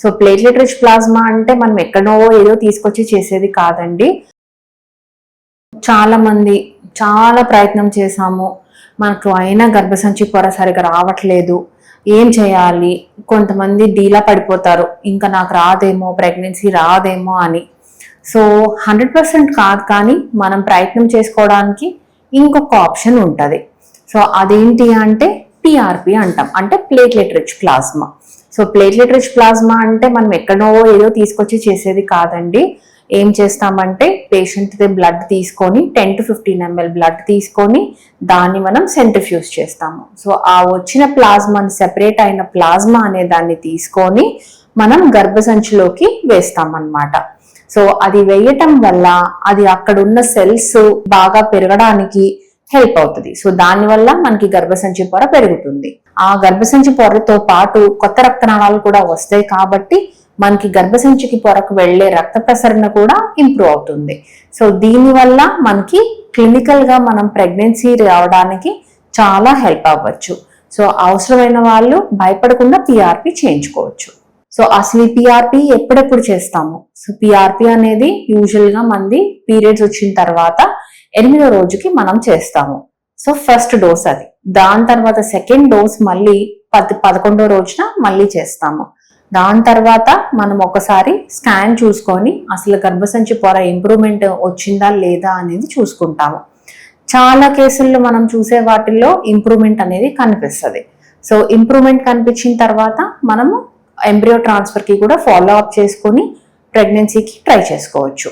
So platelet rich plasma అంటే మనం ఎక్కడో ఏదో తీసుకొచ్చి చేసేది కాదండి. చాలా మంది చాలా ప్రయత్నం చేశాము, మనకు అయినా గర్భసంచి పొర సరిగా రావట్లేదు, ఏం చేయాలి? కొంతమంది డీలా పడిపోతారు, ఇంకా నాకు రాదేమో, ప్రెగ్నెన్సీ రాదేమో అని. సో 100% కాదు, కానీ మనం ప్రయత్నం చేసుకోవడానికి ఇంకొక ఆప్షన్ ఉంటుంది. సో అదేంటి అంటే పిఆర్పి అంటాం, అంటే platelet rich plasma. So platelet rich plasma అంటే మనం ఎక్కడో ఏదో తీసుకొచ్చి చేసేది కాదండి. ఏం చేస్తామంటే పేషెంట్ బ్లడ్ తీసుకొని 10 to 15 ml బ్లడ్ తీసుకొని దాన్ని మనం సెంట్రిఫ్యూజ్ చేస్తాము. సో ఆ వచ్చిన ప్లాస్మాని, సెపరేట్ అయిన ప్లాస్మా అనే దాన్ని తీసుకొని మనం గర్భసంచిలోకి వేస్తామన్నమాట. సో అది వేయటం వల్ల అది అక్కడ ఉన్న సెల్స్ బాగా పెరగడానికి హెల్ప్ అవుతుంది. సో దానివల్ల మనకి గర్భసంచి పొర పెరుగుతుంది. ఆ గర్భసంచి పొరతో పాటు కొత్త రక్తనాళాలు కూడా వస్తాయి కాబట్టి మనకి గర్భసంచికి పొరకు వెళ్లే రక్త ప్రసరణ కూడా ఇంప్రూవ్ అవుతుంది. సో దీనివల్ల మనకి క్లినికల్ గా మనం ప్రెగ్నెన్సీ రావడానికి చాలా హెల్ప్ అవ్వచ్చు. సో అవసరమైన వాళ్ళు భయపడకుండా పిఆర్పి చేయించుకోవచ్చు. సో అసలు ఈ పిఆర్పి ఎప్పుడెప్పుడు చేస్తాము? సో పిఆర్పి అనేది యూజువల్ గా మంది పీరియడ్స్ వచ్చిన తర్వాత 8వ రోజుకి మనం చేస్తాము. సో ఫస్ట్ డోస్ అది. దాని తర్వాత సెకండ్ డోస్ మళ్ళీ 11వ రోజున మళ్ళీ చేస్తాము. దాని తర్వాత మనం ఒకసారి స్కాన్ చూసుకొని అసలు గర్భసంచి పొర ఇంప్రూవ్మెంట్ వచ్చిందా లేదా అనేది చూసుకుంటాము. చాలా కేసుల్లో మనం చూసే వాటిల్లో ఇంప్రూవ్మెంట్ అనేది కనిపిస్తుంది. సో ఇంప్రూవ్మెంట్ కనిపించిన తర్వాత మనము ఎంబ్రియో ట్రాన్స్ఫర్ కి కూడా ఫాలో అప్ చేసుకొని ప్రెగ్నెన్సీకి ట్రై చేసుకోవచ్చు.